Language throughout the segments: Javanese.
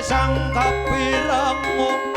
sang kapirangmu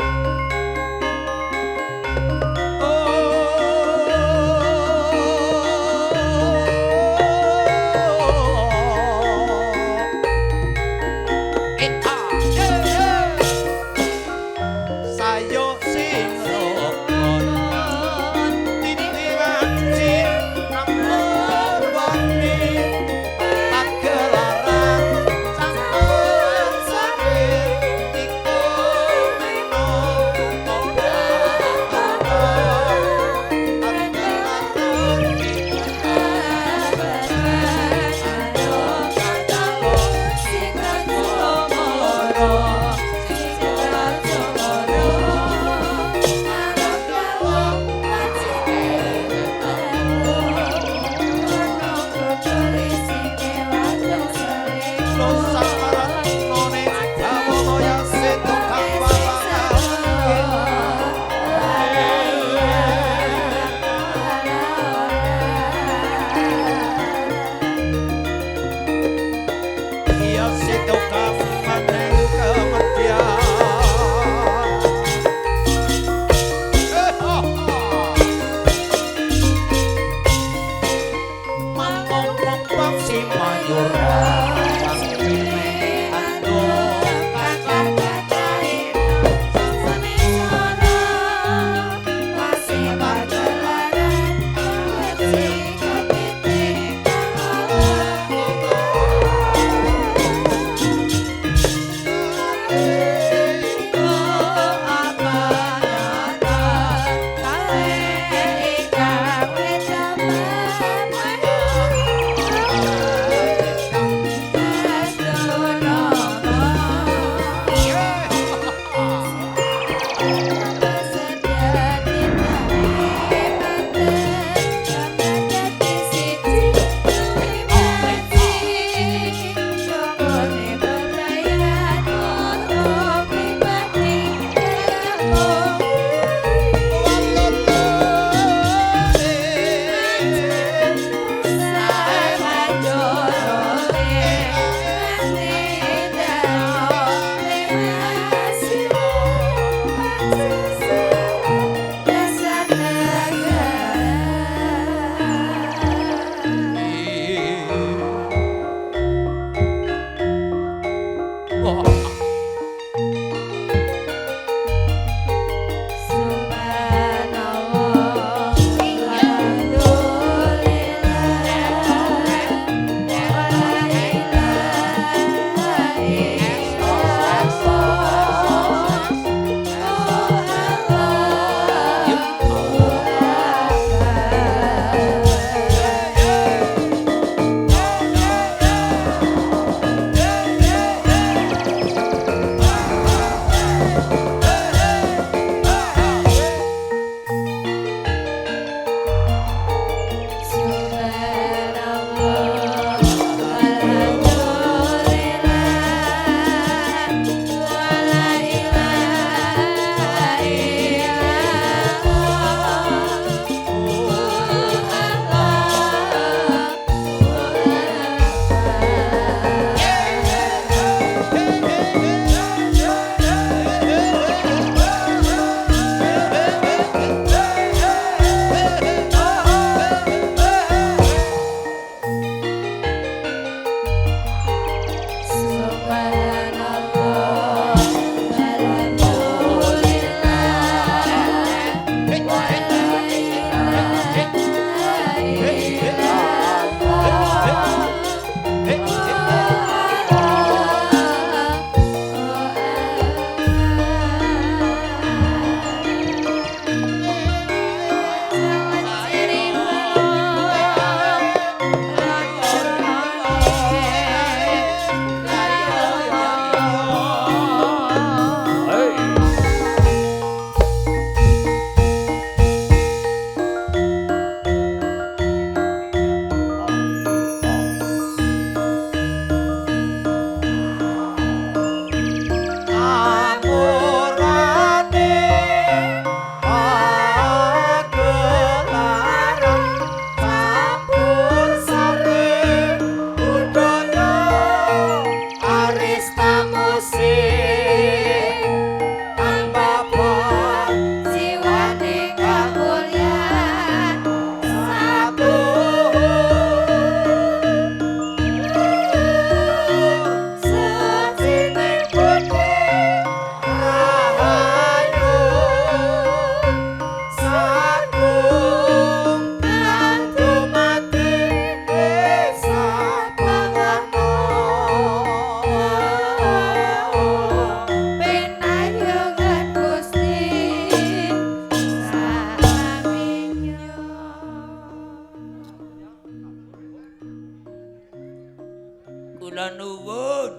Kula nuwun.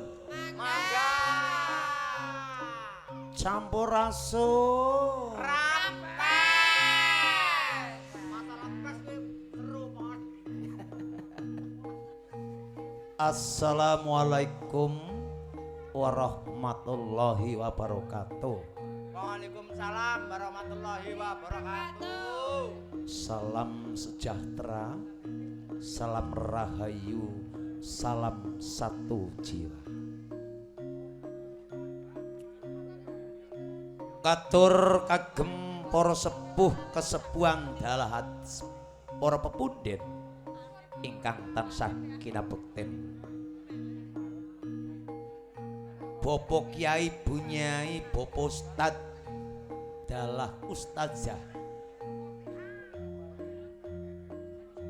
Mangga. Campur rasul. Rampes. Masalah pes kuwi seru banget. Assalamualaikum warahmatullahi wabarakatuh. Waalaikumsalam warahmatullahi wabarakatuh. Salam sejahtera, salam rahayu, salam satu jiwa. Katur kagem para sepuh kesepuhan dalahat, para pepundhen ingkang tansah kinabekten. Bapak Kiai Bunyai, Bapak Ustad dalah ustazah,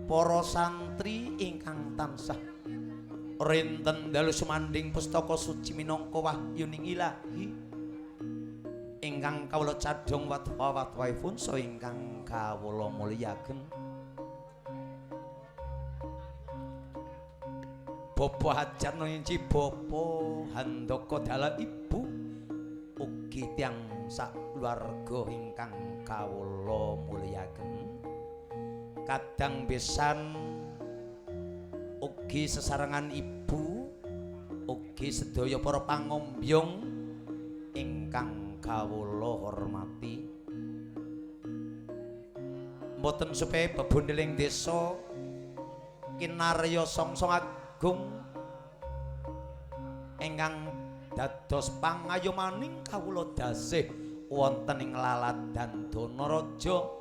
para santri ingkang tansah rinten dalu sumanding pustaka suci minangka wahyuning ilahi ingkang kawula cadhong watwa-watwaipun saha ingkang kawula mulyaken. Bapak Hajar Nunci, Bapak Handaka dalah ibu, ugi tiyang sakluwarga ingkang kawula mulyaken. Kadang besan ugi sesarengan ibu, ugi sedaya para pangombyong ingkang kawula hormati. Mboten supaya bebondeling desa kinarya songsong agung ingkang dados pangayomaning kawula dasih wonten ing Laladan Danaraja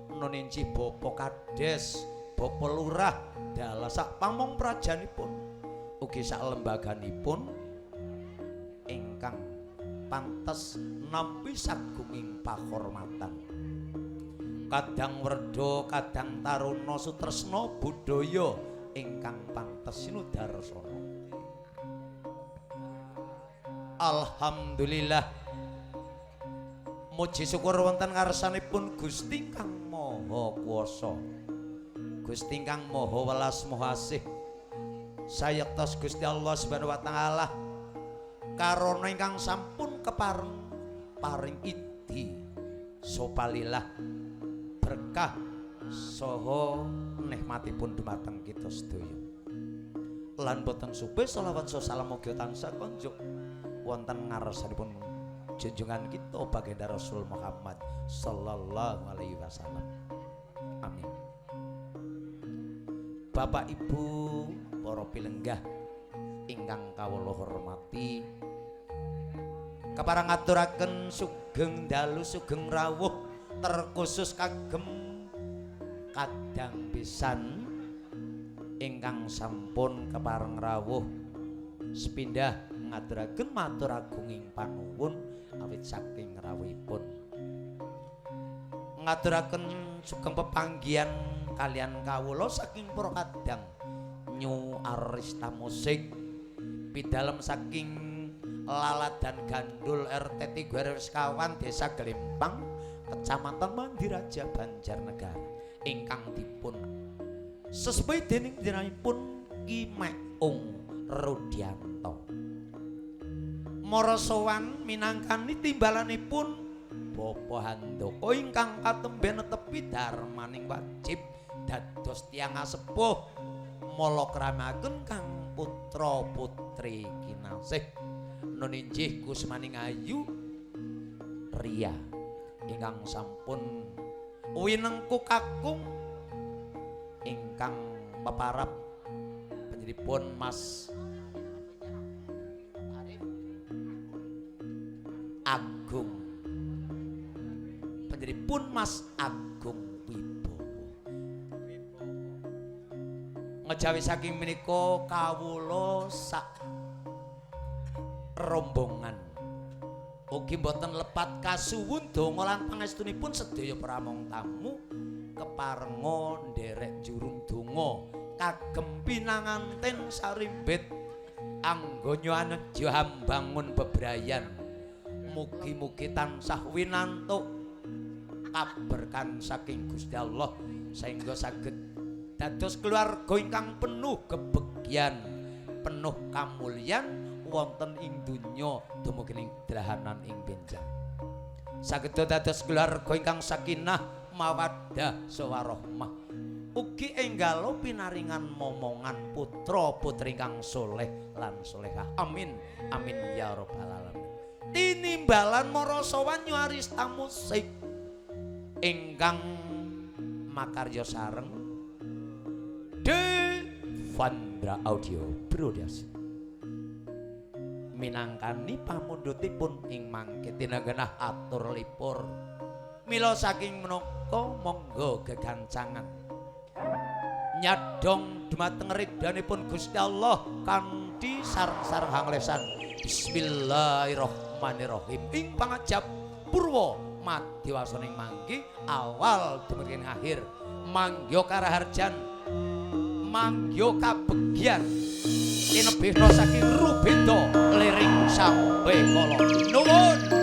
Nuninci Bapak Kades, Bapak Lurah dalah sak pamong prajanipun ugi sak lembaganipun ingkang pantes nampi sagunging pahormatan. Kadang werda, kadang taruna sutresna budaya ingkang pantes sinudarsana. Alhamdulillah, muji syukur wonten ngarsanipun Gusti Kang Maha Kuwasa, Gusti Kang Maha Welas Maha Asih, sayektos Gusti Allah Subhanahu wa taala karana ingkang sampun kepareng paring idi sopalilah berkah saha nikmatipun dumateng kita sedaya. Lan boten supe selawat salam mugi tansah konjuk wonten ngarsanipun junjungan kita baginda Rasul Muhammad sallallahu alaihi wasallam. Amin. Bapak Ibu para pilenggah ingkang kawula hormati, kepareng ngaturaken sugeng dalu sugeng rawuh terkhusus kagem kadang pisan ingkang sampun kepareng rawuh sepindah ngaturaken matur agunging panuwun awit saking rawuhipun. Ngaturaken sugeng pepanggihan kalian kawula saking para kadang New Arista Musik pidalem saking Laladan Gandul RT 3 Sekawan Desa Glempang Kecamatan Mandiraja Banjarnegara ingkang dipun sesuai dening dinanipun Ki Meung Rudianto. Mara sowan minangkani timbalanipun Bapak Handaka ingkang katemben netepi darmaning wajib dados tiyang sepuh mala kramaken kang putra putri kinasih nuninjih Kusmaning Ayu Ria ingkang sampun winengku kakung ingkang peparap panjenenganipun Mas Agung, panjenenganipun Mas Agung Wibowo. Ngejawi saking menika kawula sak rombongan ugi boten lepat kasuwun donga lan pangestunipun sedaya pramong tamu keparenga nderek jurung donga kagem pinanganten sarimbit anggonya aneja hambangun bebrayan. Mugi-mugi tansah winantuk kaberkan saking Gusti Allah sehingga saged dados keluarga ingkang penuh kebegyan penuh kamulyan wonten ing donya dumugi ing drahanan ing benjang. Saged dados keluarga ingkang sakinah mawaddah sawarahmah. Ugi enggalo pinaringan momongan putra putri ingkang soleh lan solehah. Amin. Amin ya rabbal alamin. Tinimbalan marasawan nyuarista musik ingkang makarya sareng Devandra Audio Production. Minangkani pamundhutipun ing mangke tinagenah atur lipur. Mila saking menaka monggo gegancangan nyadong dumateng ridhanipun Gusti Allah kanthi sareng-sareng hanglesan. Bismillahirrahmanirrahim. Ing pangajab purwa madhewasaning mangki awal dumugi akhir manggya karaharjan manggya kabegyan tinebihna saking Rubenda liring sampe kala nuwun.